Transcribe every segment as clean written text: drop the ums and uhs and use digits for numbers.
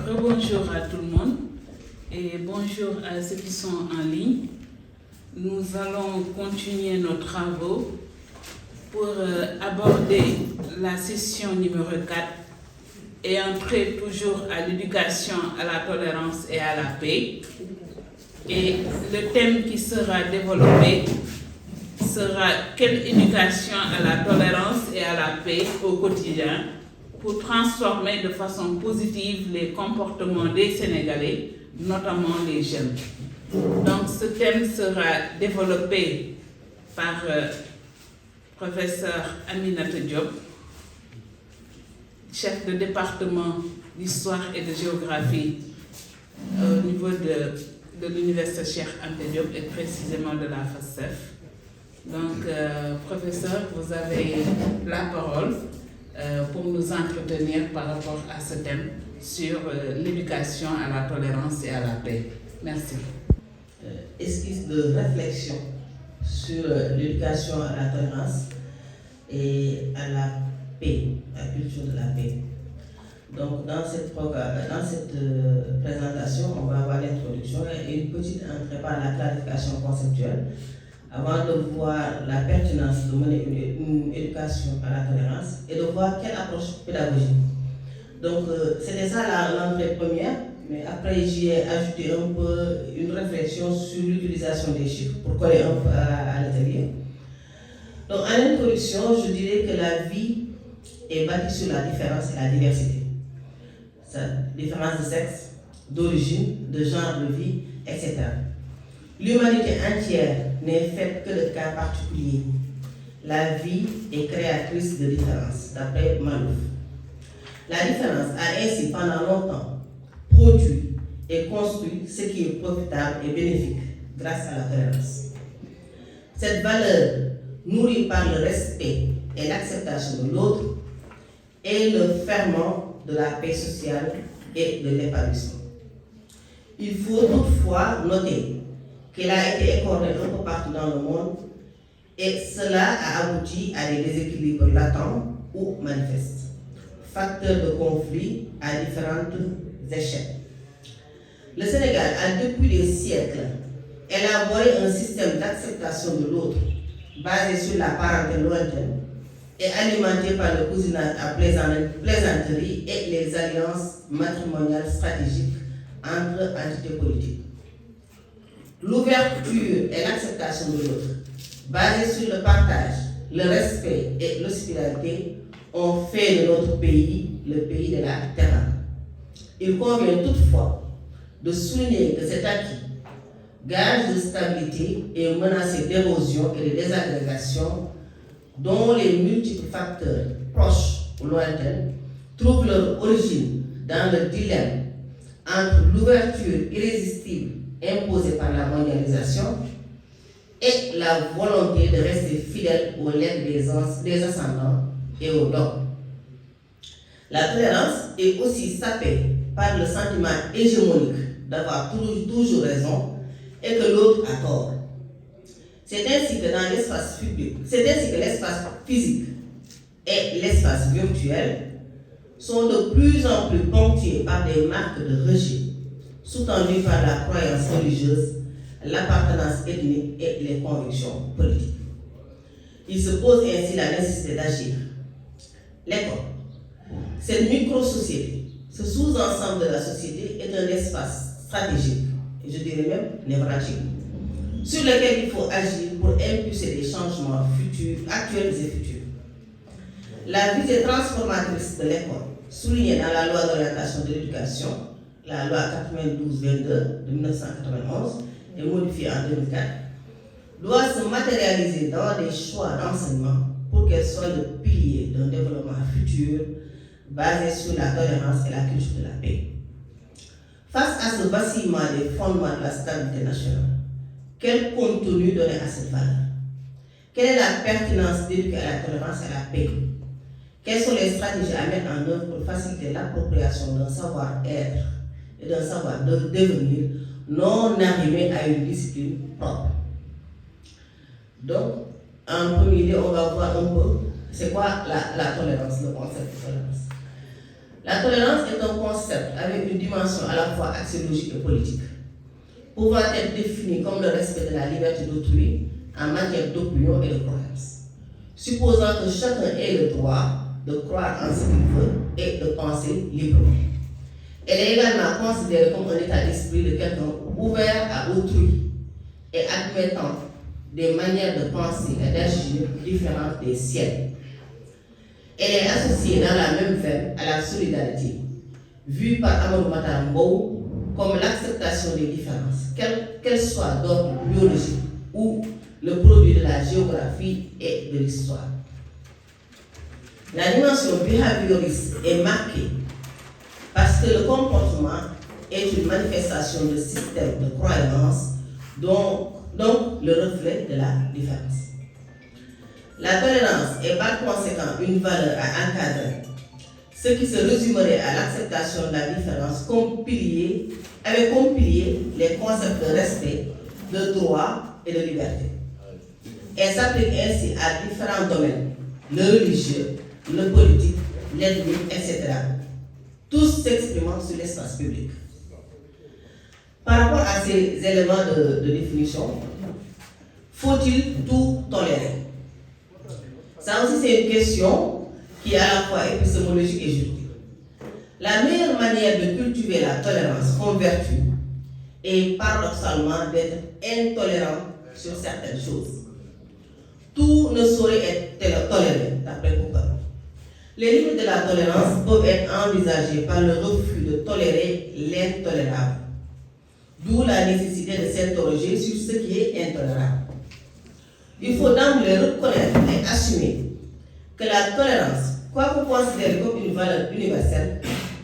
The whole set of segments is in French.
Rebonjour à tout le monde et bonjour à ceux qui sont en ligne. Nous allons continuer nos travaux pour aborder la session numéro 4 et entrer toujours à l'éducation, à la tolérance et à la paix. Et le thème qui sera développé sera quelle éducation à la tolérance et à la paix au quotidien pour transformer de façon positive les comportements des Sénégalais, notamment les jeunes. Donc ce thème sera développé par professeur Aminata Diop, chef de département d'histoire et de géographie au niveau de l'université Cheikh Anta Diop et précisément de la FASTEF. Donc professeur, vous avez la parole pour nous entretenir par rapport à ce thème sur l'éducation à la tolérance et à la paix. Merci. Esquisse de réflexion sur l'éducation à la tolérance et à la paix, la culture de la paix. Donc dans cette présentation, on va avoir l'introduction et une petite entrée par la clarification conceptuelle avant de voir la pertinence de mener une éducation à la tolérance et de voir quelle approche pédagogique. Donc c'était ça l'entrée première, mais après j'y ai ajouté un peu une réflexion sur l'utilisation des chiffres pour coller un peu à l'atelier. Donc en introduction, je dirais que la vie est bâtie sur la différence et la diversité. Sa différence de sexe, d'origine, de genre de vie, etc. L'humanité entière n'est faite que de cas particuliers. La vie est créatrice de différences, d'après Malouf. La différence a ainsi pendant longtemps produit et construit ce qui est profitable et bénéfique grâce à la tolérance. Cette valeur, nourrie par le respect et l'acceptation de l'autre, est le ferment de la paix sociale et de l'épanouissement. Il faut toutefois noter qu'elle a été écornée un peu partout dans le monde et cela a abouti à des déséquilibres latents ou manifestes, facteurs de conflit à différentes échelles. Le Sénégal a depuis des siècles élaboré un système d'acceptation de l'autre basé sur la parenté lointaine et alimenté par le cousinage à plaisanterie et les alliances matrimoniales stratégiques entre entités politiques. L'ouverture et l'acceptation de l'autre, basée sur le partage, le respect et l'hospitalité, ont fait de notre pays le pays de la terre. Il convient toutefois de souligner que cet acquis, gage de stabilité, est menacé d'érosion et de désagrégation dont les multiples facteurs proches ou lointains trouvent leur origine dans le dilemme entre l'ouverture irrésistible imposée par la mondialisation et la volonté de rester fidèle aux legs des ascendants et aux dogmes. La tolérance est aussi sapée par le sentiment hégémonique d'avoir toujours raison et que l'autre a tort. C'est ainsi que dans l'espace public, c'est ainsi que l'espace physique et l'espace virtuel sont de plus en plus ponctués par des marques de rejet, sous-tendues par la croyance religieuse, l'appartenance ethnique et les convictions politiques. Il se pose ainsi la nécessité d'agir. L'école, cette micro-société, ce sous-ensemble de la société est un espace stratégique, et je dirais même névralgique, sur lequel il faut agir pour impulser des changements futurs, actuels et futurs. La visée transformatrice de l'école, soulignée dans la loi d'orientation de l'éducation, la loi 92-22 de 1991 et modifiée en 2004, doit se matérialiser dans des choix d'enseignement pour qu'elle soit le pilier d'un développement futur basé sur la tolérance et la culture de la paix. Face à ce vacillement des fondements de la stabilité nationale, quel contenu donner à cette valeur? Quelle est la pertinence d'éduquer à la tolérance et à la paix? Quelles sont les stratégies à mettre en œuvre pour faciliter l'appropriation d'un savoir-être et d'un savoir de devenir non arrimé à une discipline propre? Donc, en premier lieu, on va voir un peu c'est quoi la tolérance, le concept de tolérance. La tolérance est un concept avec une dimension à la fois axiologique et politique, pouvant être définie comme le respect de la liberté d'autrui en matière d'opinion et de croyance, supposant que chacun ait le droit de croire en ce qu'il veut et de penser librement. Elle est également considérée comme un état d'esprit de quelqu'un ouvert à autrui et admettant des manières de penser et d'agir différentes des siennes. Elle est associée dans la même veine à la solidarité, vue par Amadou Mahtar Mbow comme l'acceptation des différences, qu'elles soient d'ordre biologique ou le produit de la géographie et de l'histoire. La dimension behavioriste est marquée parce que le comportement est une manifestation de système de croyance, donc le reflet de la différence. La tolérance est par conséquent une valeur à encadrer, ce qui se résumerait à l'acceptation de la différence avec comme pilier les concepts de respect, de droit et de liberté. Elle s'applique ainsi à différents domaines, le religieux, le politique, l'ethnique, etc., tous s'exprimant sur l'espace public. Par rapport à ces éléments de définition, faut-il tout tolérer? Ça aussi, c'est une question qui est à la fois épistémologique et juridique. La meilleure manière de cultiver la tolérance comme vertu est paradoxalement d'être intolérant sur certaines choses. Tout ne saurait être toléré, d'après Cooper. Les limites de la tolérance peuvent être envisagées par le refus de tolérer l'intolérable, d'où la nécessité de s'interroger sur ce qui est intolérable. Il faut d'emblée reconnaître et assumer que la tolérance, quoique considérée comme une valeur universelle,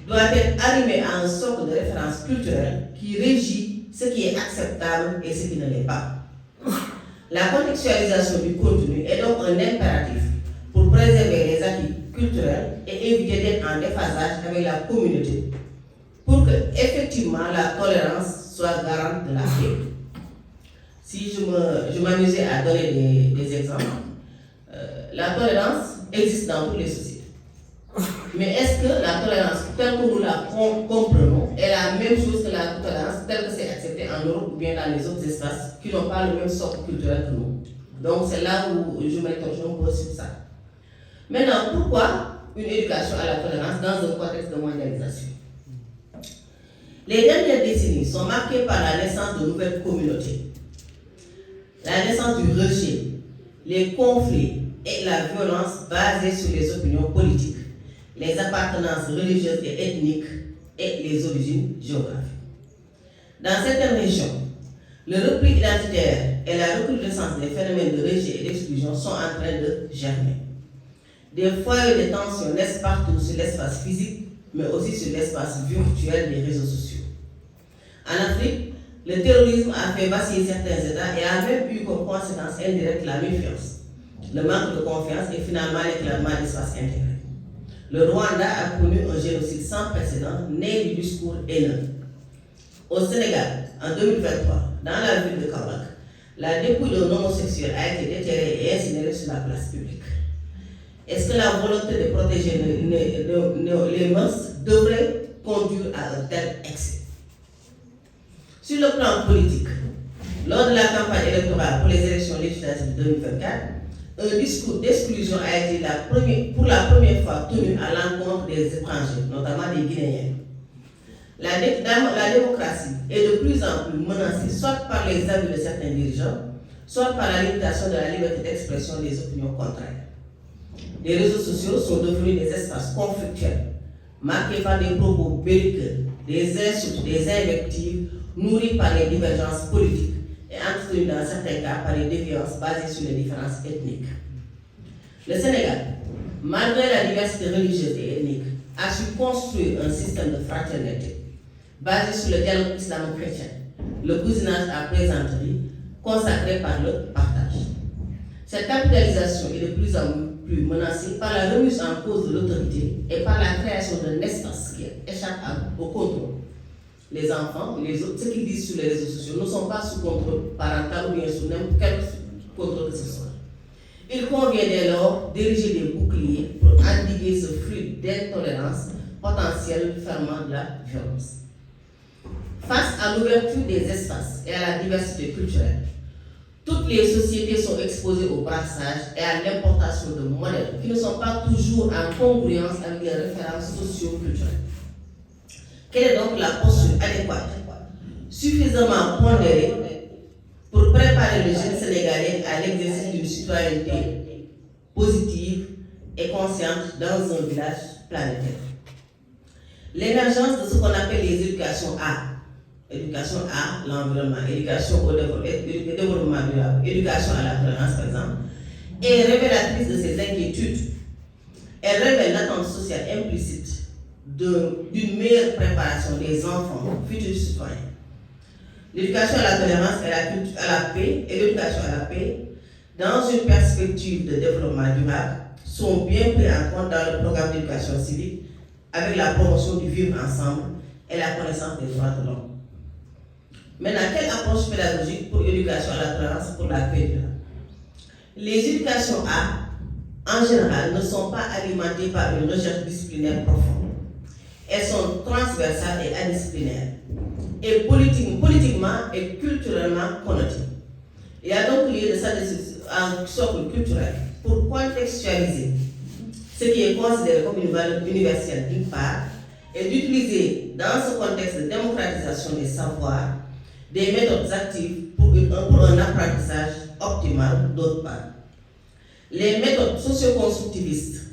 doit être arrimée à un socle de référence culturelle qui régit ce qui est acceptable et ce qui ne l'est pas. La contextualisation du contenu est donc un impératif pour préserver les acquis culturels et éviter d'être en déphasage avec la communauté, pour que, effectivement, la tolérance soit garante de la paix. Si je m'amusais à donner des exemples, la tolérance existe dans toutes les sociétés. Mais est-ce que la tolérance telle que nous la comprenons est la même chose que la tolérance telle que c'est accepté en Europe ou bien dans les autres espaces qui n'ont pas le même socle culturel que nous? Donc c'est là où je m'interroge un peu sur ça. Maintenant, pourquoi une éducation à la tolérance dans un contexte de mondialisation? Les dernières décennies sont marquées par la naissance de nouvelles communautés, la naissance du rejet, les conflits et la violence basée sur les opinions politiques, les appartenances religieuses et ethniques et les origines géographiques. Dans certaines régions, le repli identitaire et la recrudescence des phénomènes de rejet et d'exclusion sont en train de germer. Des foyers de tension naissent partout sur l'espace physique, mais aussi sur l'espace virtuel des réseaux sociaux. En Afrique, le terrorisme a fait vaciller certains États et a même eu comme conséquence indirecte la méfiance, le manque de confiance et finalement l'éclatement d'espace intégré. Le Rwanda a connu un génocide sans précédent, né du discours haineux. Au Sénégal, en 2023, dans la ville de Kaolack, la dépouille d'un homosexuel a été déterrée et incinérée sur la place publique. Est-ce que la volonté de protéger les mœurs devrait conduire à un tel excès? Sur le plan politique, lors de la campagne électorale pour les élections législatives de 2024, un discours d'exclusion a été pour la première fois tenu à l'encontre des étrangers, notamment des Guinéens. La démocratie est de plus en plus menacée, soit par les abus de certains dirigeants, soit par la limitation de la liberté d'expression des opinions contraires. Les réseaux sociaux sont devenus des espaces conflictuels, marqués par des propos belliqueux, des insultes, des invectives, nourris par les divergences politiques et entretenues dans certains cas par les déviances basées sur les différences ethniques. Le Sénégal, malgré la diversité religieuse et ethnique, a su construire un système de fraternité basé sur le dialogue islamo-chrétien, le cousinage à plaisanterie, consacré par le partage. Cette capitalisation est de plus en plus menacée par la remise en cause de l'autorité et par la création d'un espace qui échappe au contrôle. Les enfants, les autres, ceux qui disent sur les réseaux sociaux ne sont pas sous contrôle parental ou bien sous n'importe quel contrôle que ce soit. Il convient dès lors d'ériger des boucliers pour endiguer ce flux d'intolérance potentiel ferment de la violence. Face à l'ouverture des espaces et à la diversité culturelle, toutes les sociétés sont exposées au brassage et à l'importation de modèles qui ne sont pas toujours en congruence avec les références socio-culturelles. Quelle est donc la posture adéquate, suffisamment pondérée pour préparer les jeunes Sénégalais à l'exercice d'une citoyenneté positive et consciente dans un village planétaire? L'émergence de ce qu'on appelle les éducations A, éducation à l'environnement, éducation au développement durable, éducation à la tolérance par exemple, est révélatrice de ces inquiétudes. Elle révèle l'attente sociale implicite d'une meilleure préparation des enfants, futurs citoyens. L'éducation à la tolérance et à la paix et l'éducation à la paix, dans une perspective de développement durable, sont bien pris en compte dans le programme d'éducation civique avec la promotion du vivre ensemble et la connaissance des droits de l'homme. Maintenant, quelle approche pédagogique pour l'éducation à la tolérance pour la paix durable? Les éducations A, en général, ne sont pas alimentées par une recherche disciplinaire profonde. Elles sont transversales et indisciplinaires, et politiquement et culturellement connotées. Il y a donc lieu de s'adresser à un socle culturel pour contextualiser ce qui est considéré comme une valeur universelle d'une part, et d'utiliser dans ce contexte de démocratisation des savoirs des méthodes actives pour un apprentissage optimal d'autre part. Les méthodes socio-constructivistes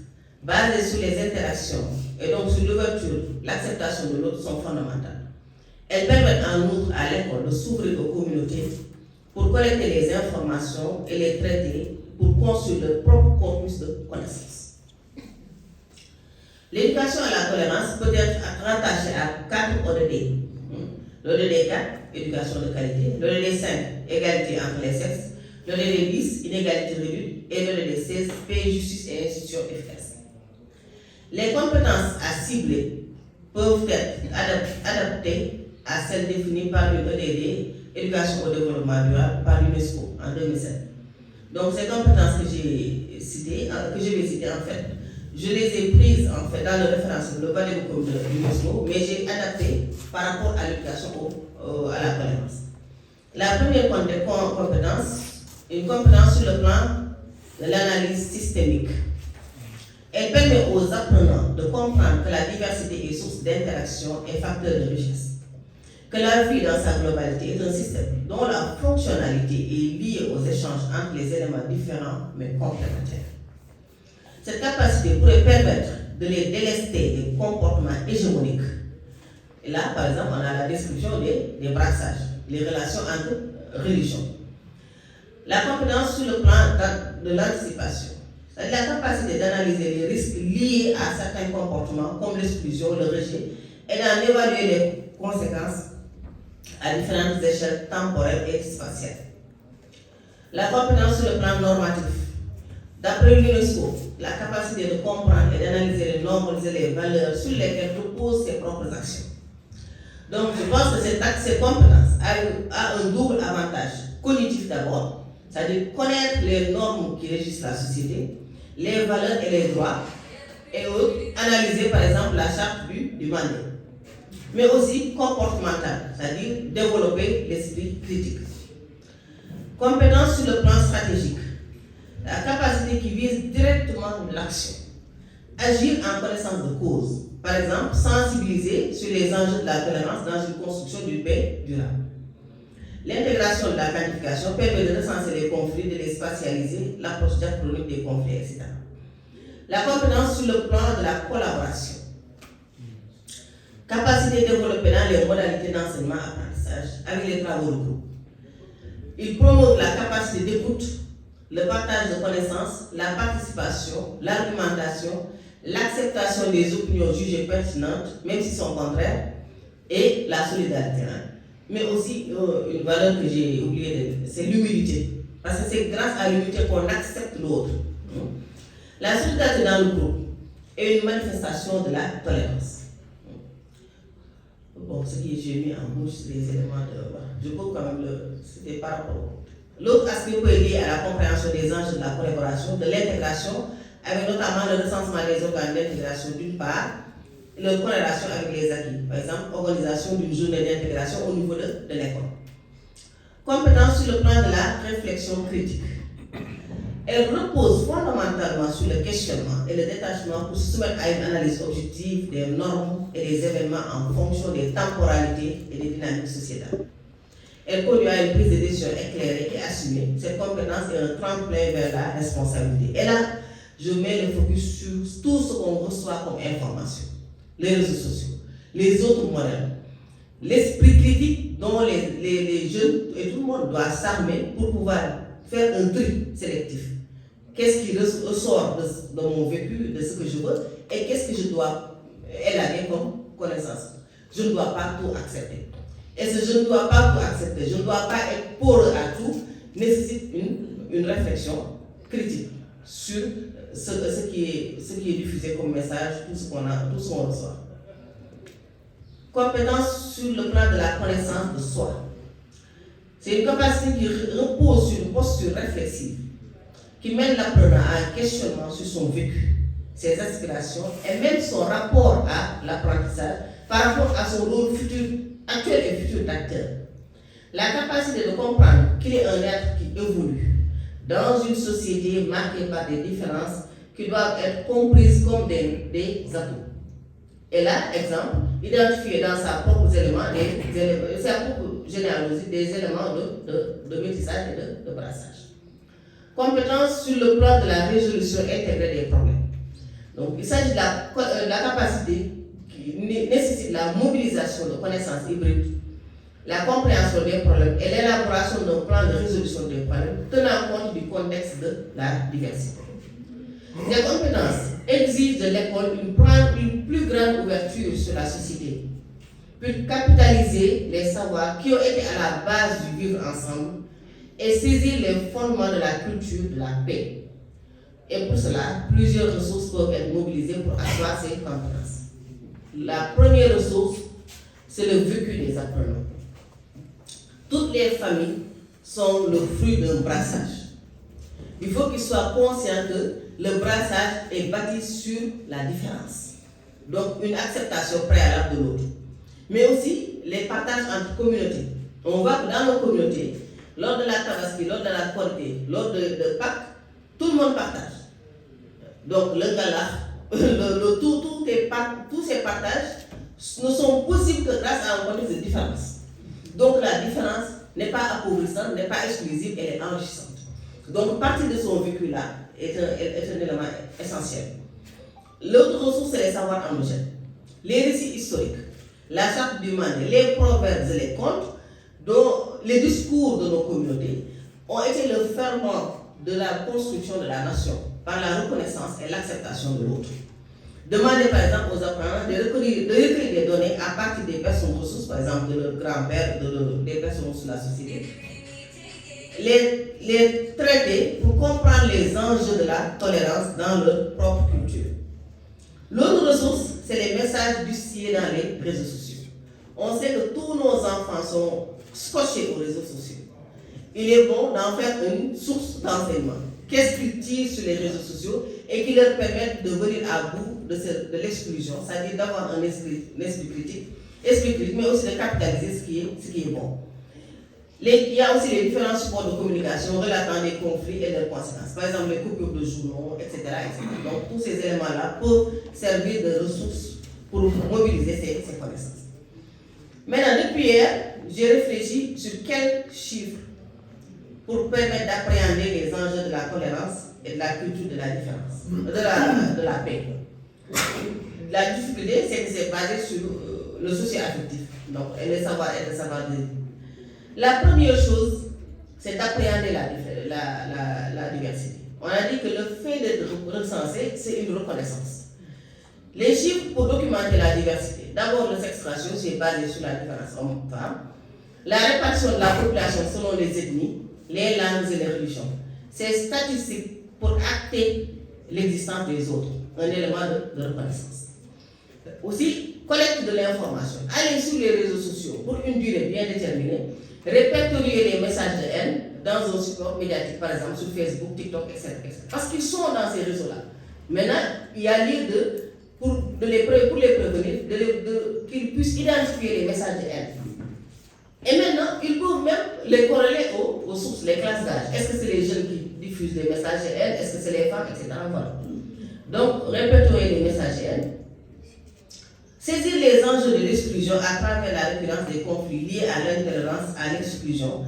basées sur les interactions et donc sur l'ouverture, l'acceptation de l'autre sont fondamentales. Elles permettent en outre à l'école de s'ouvrir aux communautés pour collecter les informations et les traiter pour construire leur propre corpus de connaissances. L'éducation à la tolérance peut être rattachée à 4 ODD. L'ODD 4, éducation de qualité. L'ODD 5, égalité entre les sexes. L'ODD 10, inégalité réduite. Et l'ODD 16, paix, justice et institutions efficaces. Les compétences à cibler peuvent être adaptées à celles définies par une ODD, éducation au développement durable, par l'UNESCO en 2007. Donc ces compétences que j'ai citées, que je vais citer en fait, je les ai prises en fait dans le référentiel global de l'UNESCO, mais j'ai adapté par rapport à l'éducation à la tolérance. La première compétence, une compétence sur le plan de l'analyse systémique. Elle permet aux apprenants de comprendre que la diversité est source d'interaction et facteur de richesse. Que la vie dans sa globalité est un système dont la fonctionnalité est liée aux échanges entre les éléments différents mais complémentaires. Cette capacité pourrait permettre de les délester des comportements hégémoniques. Et là, par exemple, on a la description des brassages, les relations entre religions. La compétence sur le plan de l'anticipation, c'est-à-dire la capacité d'analyser les risques liés à certains comportements comme l'exclusion, le rejet, et d'en évaluer les conséquences à différentes échelles temporelles et spatiales. La compétence sur le plan normatif. D'après l'UNESCO, la capacité de comprendre et d'analyser les nombres et les valeurs sur lesquelles reposent ses propres actions. Donc, je pense que cette compétence a un double avantage. Cognitif d'abord, c'est-à-dire connaître les normes qui régissent la société, les valeurs et les droits, et analyser par exemple la charte du Mandé. Mais aussi comportemental, c'est-à-dire développer l'esprit critique. Compétence sur le plan stratégique, la capacité qui vise directement l'action. Agir en connaissance de cause, par exemple sensibiliser sur les enjeux de la tolérance dans une construction d'une paix durable. L'intégration de la quantification permet de recenser les conflits, de les spatialiser, l'approche diachronique des conflits, etc. La compétence sur le plan de la collaboration. Capacité développée dans les modalités d'enseignement-apprentissage avec les travaux de groupe. Il promeut la capacité d'écoute, le partage de connaissances, la participation, l'argumentation, l'acceptation des opinions jugées pertinentes, même s'ils sont contraires, et la solidarité. Mais aussi, une valeur que j'ai oubliée, c'est l'humilité. Parce que c'est grâce à l'humilité qu'on accepte l'autre. La solidarité dans le groupe est une manifestation de la tolérance. Bon, ce qui j'ai mis en bouche, c'est des éléments de... Je peux quand même c'était par rapport. L'autre aspect peut être lié à la compréhension des enjeux de la collaboration, de l'intégration, avec notamment le recensement des organes d'intégration d'une part, leur corrélation avec les acquis. Par exemple, organisation d'une journée d'intégration au niveau de l'école. Compétences sur le plan de la réflexion critique. Elle repose fondamentalement sur le questionnement et le détachement pour se soumettre à une analyse objective des normes et des événements en fonction des temporalités et des dynamiques sociétales. Elle conduit à une prise de décision éclairée et assumée. Cette compétence est un tremplin vers la responsabilité. Et là, je mets le focus sur tout ce qu'on reçoit comme information. Les réseaux sociaux, les autres modèles, l'esprit critique dont les jeunes et tout le monde doit s'armer pour pouvoir faire un tri sélectif. Qu'est-ce qui ressort de mon vécu, de ce que je veux, et qu'est-ce que je dois élaguer comme connaissance. Je ne dois pas tout accepter. Et ce je ne dois pas tout accepter, je ne dois pas être poreux à tout, nécessite une réflexion critique sur ce qui est diffusé comme message, tout ce qu'on reçoit. Compétence sur le plan de la connaissance de soi. C'est une capacité qui repose sur une posture réflexive, qui mène l'apprenant à un questionnement sur son vécu, ses aspirations et même son rapport à l'apprentissage par rapport à son rôle actuel et futur d'acteur. La capacité de comprendre qu'il est un être qui évolue dans une société marquée par des différences qui doivent être comprises comme des atouts. Et là, exemple, identifier dans sa propre généalogie des éléments de métissage et de brassage. Compétence sur le plan de la résolution intégrée des problèmes. Donc, il s'agit de la capacité qui nécessite la mobilisation de connaissances hybrides, la compréhension des problèmes et l'élaboration d'un plan de résolution des problèmes tenant compte du contexte de la diversité. Ces compétences exigent de l'école une plus grande ouverture sur la société, pour capitaliser les savoirs qui ont été à la base du vivre ensemble et saisir les fondements de la culture de la paix. Et pour cela, plusieurs ressources peuvent être mobilisées pour asseoir ces compétences. La première ressource, c'est le vécu des apprenants. Toutes les familles sont le fruit d'un brassage. Il faut qu'ils soient conscients que le brassage est bâti sur la différence. Donc, une acceptation préalable de l'autre. Mais aussi, les partages entre communautés. On voit que dans nos communautés, lors de la Tabaski, lors de la Korité, lors de Pâques, tout le monde partage. Donc, le gala, tous ces partages ne sont possibles que grâce à un contexte de différence. Donc, la différence n'est pas appauvrissante, n'est pas exclusive, elle est enrichissante. Donc, partie de son vécu-là est un élément essentiel. L'autre ressource, c'est les savoirs endogènes. Les récits historiques, la charte du Mandé, les proverbes et les contes, dont les discours de nos communautés ont été le ferment de la construction de la nation par la reconnaissance et l'acceptation de l'autre. Demandez par exemple aux apprenants de recueillir des données à partir des personnes ressources, par exemple de leur grand-père, des personnes sur la société. Les traiter pour comprendre les enjeux de la tolérance dans leur propre culture. L'autre ressource, c'est les messages distillés dans les réseaux sociaux. On sait que tous nos enfants sont scotchés aux réseaux sociaux. Il est bon d'en faire une source d'enseignement. Qu'est-ce qu'ils tirent sur les réseaux sociaux et qui leur permettent de venir à bout de l'exclusion, c'est-à-dire d'avoir un esprit critique, mais aussi de capitaliser ce qui est bon. Il y a aussi les différents supports de communication relatant des conflits et leurs conséquences. Par exemple, les coupures de journaux, etc. Donc, tous ces éléments-là peuvent servir de ressources pour mobiliser ces connaissances. Maintenant, depuis hier, j'ai réfléchi sur quelques chiffres pour permettre d'appréhender les enjeux de la tolérance et de la culture de la différence, de la paix. La difficulté, c'est que c'est basé sur le socio-affectif, donc, et le savoir et le savoir-vivre. La première chose, c'est d'appréhender la diversité. On a dit que le fait d'être recensé, c'est une reconnaissance. Les chiffres pour documenter la diversité. D'abord, le sexe ratio, c'est basé sur la différence homme-femme. La répartition de la population selon les ethnies, les langues et les religions. C'est statistique pour acter l'existence des autres, un élément de reconnaissance. Aussi, collecte de l'information. Aller sur les réseaux sociaux pour une durée bien déterminée, répertorier les messages de haine dans un support médiatique, par exemple sur Facebook, TikTok, etc. Parce qu'ils sont dans ces réseaux-là. Maintenant, il y a lieu pour pour les prévenir, qu'ils puissent identifier les messages de haine. Et maintenant, ils peuvent même les corréler aux sources, les classes d'âge. Est-ce que c'est les jeunes qui diffusent des messages de haine? Est-ce que c'est les femmes, etc. Voilà. Donc, répertorier les messages de haine. Saisir les enjeux de l'exclusion à travers la récurrence des conflits liés à l'intolérance, à l'exclusion,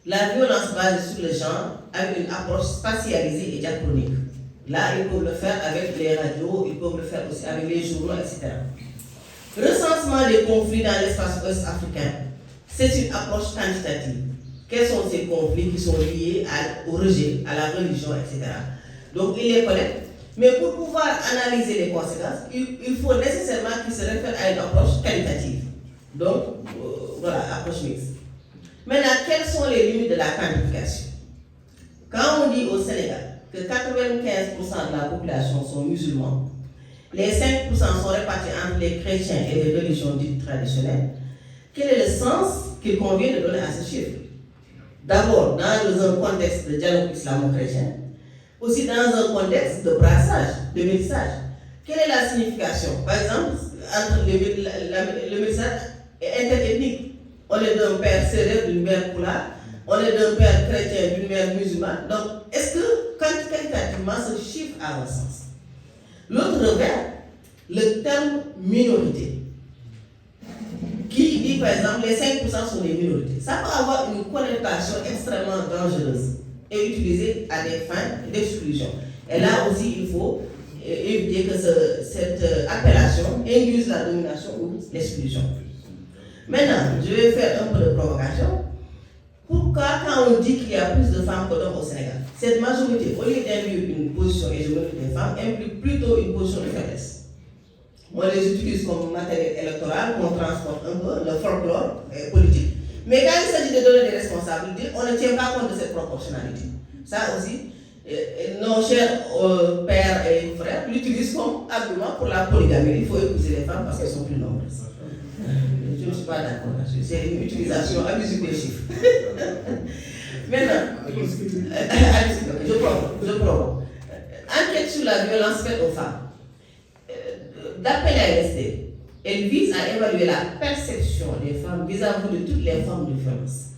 la violence basée sur le genre, avec une approche spatialisée et diachronique. Là, ils peuvent le faire avec les radios, ils peuvent le faire aussi avec les journaux, etc. Recensement des conflits dans l'espace ouest-africain, c'est une approche quantitative. Quels sont ces conflits qui sont liés au rejet, à la religion, etc. Donc, il les collecte. Mais pour pouvoir analyser les conséquences, il faut nécessairement qu'il se réfère à une approche qualitative. Donc, voilà, approche mixte. Maintenant, quelles sont les limites de la quantification? Quand on dit au Sénégal que 95% de la population sont musulmans, les 5% sont répartis entre les chrétiens et les religions dites traditionnelles, quel est le sens qu'il convient de donner à ce chiffre? D'abord, dans un contexte de dialogue islamo-chrétien, aussi dans un contexte de brassage, de métissage. Quelle est la signification? Par exemple, entre le métissage interethnique. On est d'un père sérère, d'une mère poulard, on est d'un père chrétien, d'une mère musulmane. Donc, est-ce que, qualitativement, ce chiffre a un sens? L'autre revers, le terme minorité, qui dit par exemple les 5% sont des minorités. Ça peut avoir une connotation extrêmement dangereuse et utilisée à des fins d'exclusion. Et là aussi, il faut éviter que cette appellation induise la domination ou l'exclusion. Maintenant, je vais faire un peu de provocation. Pourquoi, quand on dit qu'il y a plus de femmes que d'hommes au Sénégal, cette majorité, au lieu d'induire une position hégémonique des femmes, implique plutôt une position de faiblesse? On les utilise comme matériel électoral, on transporte un peu le folklore politique. Mais quand il s'agit de donner des responsabilités, on ne tient pas compte de cette proportionnalité. Ça aussi, nos chers pères et frères l'utilisent comme argument pour la polygamie. Il faut épouser les femmes parce qu'elles sont plus nombreuses. Je ne suis pas d'accord là-dessus. C'est une utilisation abusive des chiffres. Maintenant, je provoque. Enquête sur la violence faite aux femmes. D'après la LSD, elle vise à évaluer la perception des femmes vis-à-vis de toutes les formes de violence.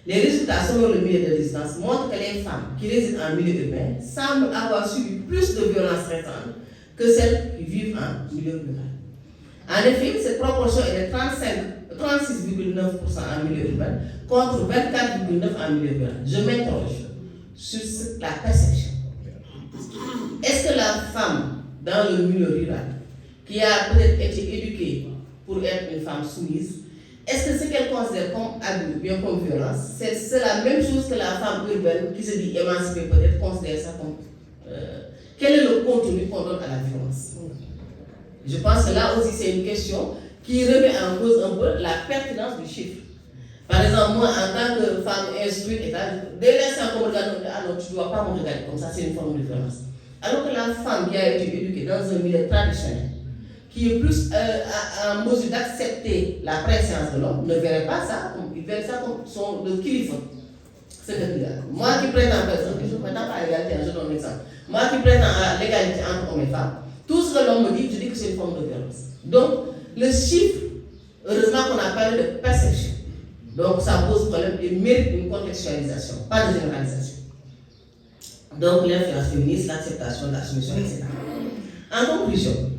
Les résultats selon le milieu de résidence montrent que les femmes qui résident en milieu urbain semblent avoir subi plus de violences récentes que celles qui vivent en milieu rural. En effet, cette proportion est de 36,9% en milieu urbain contre 24,9% en milieu rural. Je m'interroge sur la perception. Est-ce que la femme dans le milieu rural, qui a peut-être été éduquée pour être une femme soumise, est-ce que ce qu'elle considère comme abus, bien comme violence, c'est la même chose que la femme urbaine qui se dit émancipée peut-être considère ça comme... quel est le contenu qu'on donne à la violence? Je pense que là aussi c'est une question qui remet en cause un peu la pertinence du chiffre. Par exemple, moi en tant que femme instruite, dès l'instant qu'on me regarde, alors tu ne dois pas me regarder comme ça, c'est une forme de violence. Alors que la femme qui a été éduquée dans un milieu traditionnel, qui est plus en mesure d'accepter la présence de l'homme, ne verrait pas ça, il verrait ça comme le kilifa. C'est le qu'il a. Moi qui prétends personne, je ne prétends pas à l'égalité, je donne un exemple. Moi qui prétends à l'égalité entre hommes et femmes, tout ce que l'homme me dit, je dis que c'est une forme de violence. Donc, le chiffre, heureusement qu'on a parlé de perception. Donc, ça pose problème et mérite une contextualisation, pas de généralisation. Donc, l'influence féministe, l'acceptation, la soumission, etc. En conclusion,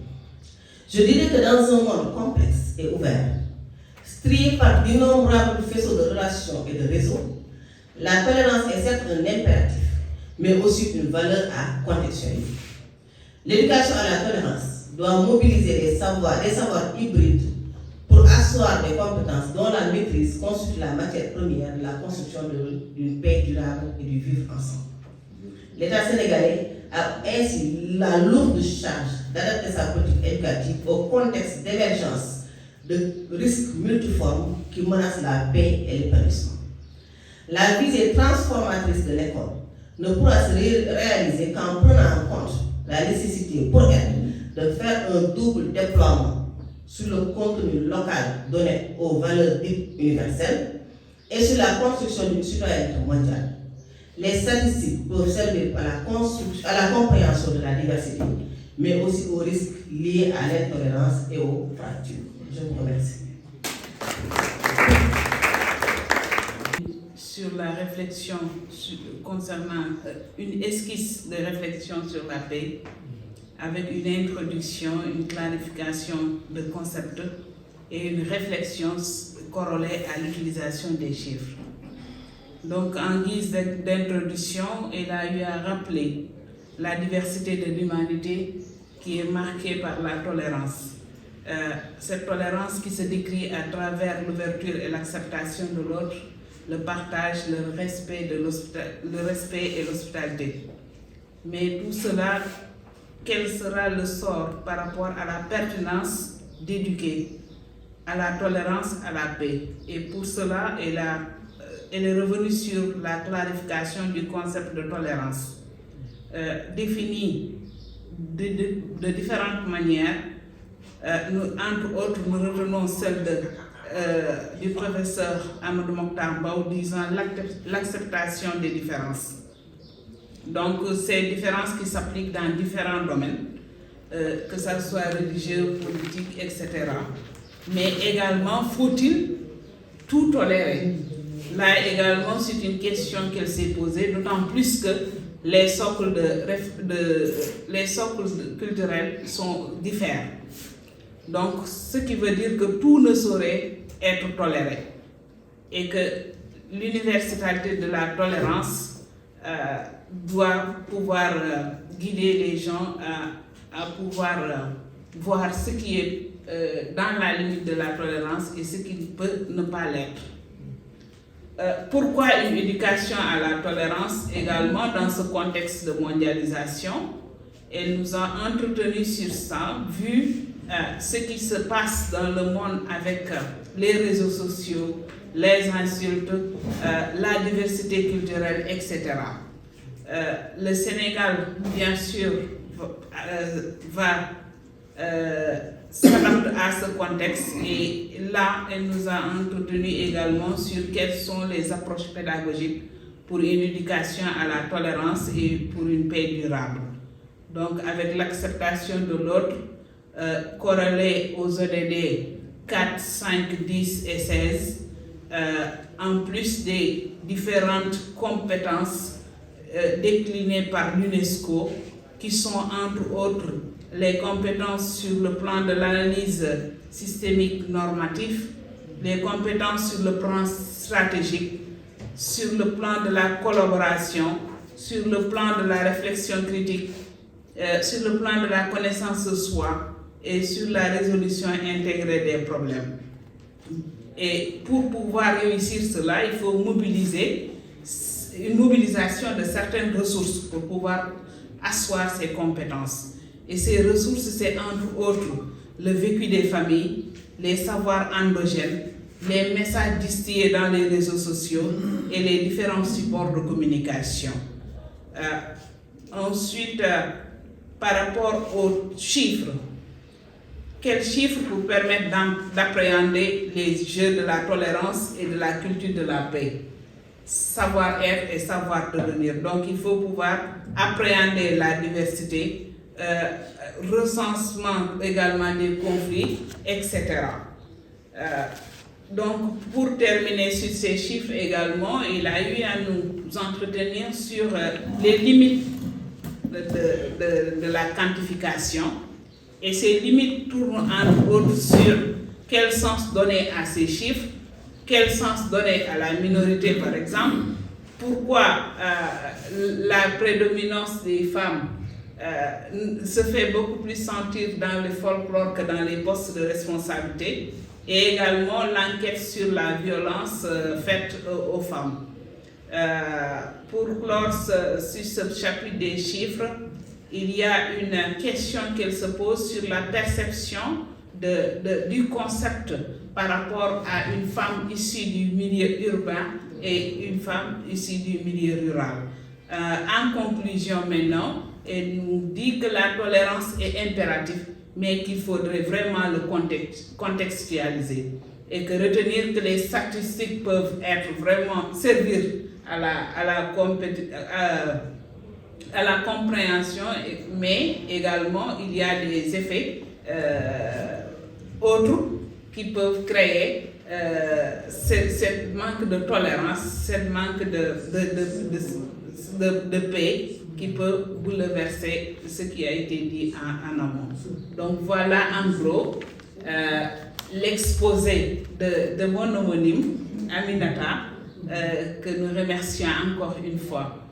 je dirais que dans un monde complexe et ouvert, strié par d'innombrables faisceaux de relations et de réseaux, la tolérance est certes un impératif, mais aussi une valeur à contextualiser. L'éducation à la tolérance doit mobiliser des savoirs hybrides pour asseoir des compétences dont la maîtrise constitue la matière première de la construction d'une paix durable et du vivre ensemble. L'État sénégalais a ainsi la lourde charge d'adapter sa politique éducative au contexte d'émergence de risques multiformes qui menacent la paix et l'épanouissement. La visée transformatrice de l'école ne pourra se réaliser qu'en prenant en compte la nécessité pour elle de faire un double déploiement sur le contenu local donné aux valeurs dites universelles et sur la construction d'une citoyenneté mondiale. Les statistiques peuvent servir à la compréhension de la diversité, mais aussi aux risques liés à l'intolérance et aux fractures. Je vous remercie. Sur la réflexion concernant une esquisse de réflexion sur la paix, avec une introduction, une clarification de concepts et une réflexion corrélée à l'utilisation des chiffres. Donc, en guise d'introduction, il a eu à rappeler la diversité de l'humanité qui est marquée par la tolérance. Cette tolérance qui se décrit à travers l'ouverture et l'acceptation de l'autre, le partage, le respect et l'hospitalité. Mais tout cela, quel sera le sort par rapport à la pertinence d'éduquer à la tolérance, à la paix? Et pour cela, elle est revenue sur la clarification du concept de tolérance, défini de différentes manières. Entre autres, nous retenons celle du professeur Amadou Mokhtar Mbow disant l'acceptation des différences. Donc, ces différences qui s'appliquent dans différents domaines, que ce soit religieux, politique, etc. Mais également, faut-il tout tolérer? Là également, c'est une question qu'elle s'est posée, d'autant plus que les socles culturels diffèrent. Donc, ce qui veut dire que tout ne saurait être toléré et que l'universalité de la tolérance doit pouvoir guider les gens à pouvoir voir ce qui est dans la limite de la tolérance et ce qui peut ne pas l'être. Pourquoi une éducation à la tolérance également dans ce contexte de mondialisation? Elle nous a entretenu sur ça, vu ce qui se passe dans le monde avec les réseaux sociaux, les insultes, la diversité culturelle, etc. Le Sénégal, bien sûr, va s'adapter à ce contexte et là, elle nous a entretenu également sur quelles sont les approches pédagogiques pour une éducation à la tolérance et pour une paix durable. Donc, avec l'acceptation de l'autre, corrélée aux ODD 4, 5, 10 et 16, en plus des différentes compétences déclinées par l'UNESCO, qui sont entre autres les compétences sur le plan de l'analyse systémique normative, les compétences sur le plan stratégique, sur le plan de la collaboration, sur le plan de la réflexion critique, sur le plan de la connaissance de soi et sur la résolution intégrée des problèmes. Et pour pouvoir réussir cela, il faut mobiliser une mobilisation de certaines ressources pour pouvoir asseoir ces compétences. Et ces ressources, c'est entre autres le vécu des familles, les savoirs endogènes, les messages distillés dans les réseaux sociaux et les différents supports de communication. Ensuite, par rapport aux chiffres, quels chiffres pour permettre d'appréhender les jeux de la tolérance et de la culture de la paix? Savoir-être et savoir devenir. Donc, il faut pouvoir appréhender la diversité, recensement également des conflits, etc. Donc, pour terminer sur ces chiffres également, il a eu à nous entretenir sur les limites de la quantification. Et ces limites tournent entre autres sur quel sens donner à ces chiffres, quel sens donner à la minorité par exemple, pourquoi la prédominance des femmes se fait beaucoup plus sentir dans le folklore que dans les postes de responsabilité, et également l'enquête sur la violence faite aux femmes. Pour clore sur ce chapitre des chiffres, il y a une question qu'elle se pose sur la perception du concept par rapport à une femme issue du milieu urbain et une femme issue du milieu rural. En conclusion maintenant, elle nous dit que la tolérance est impérative, mais qu'il faudrait vraiment le contextualiser et que retenir que les statistiques peuvent être vraiment servir à à la compréhension, mais également il y a des effets autres qui peuvent créer ce manque de tolérance, ce manque de paix qui peut bouleverser ce qui a été dit en amont. Donc voilà en gros l'exposé de mon homonyme, Aminata, que nous remercions encore une fois.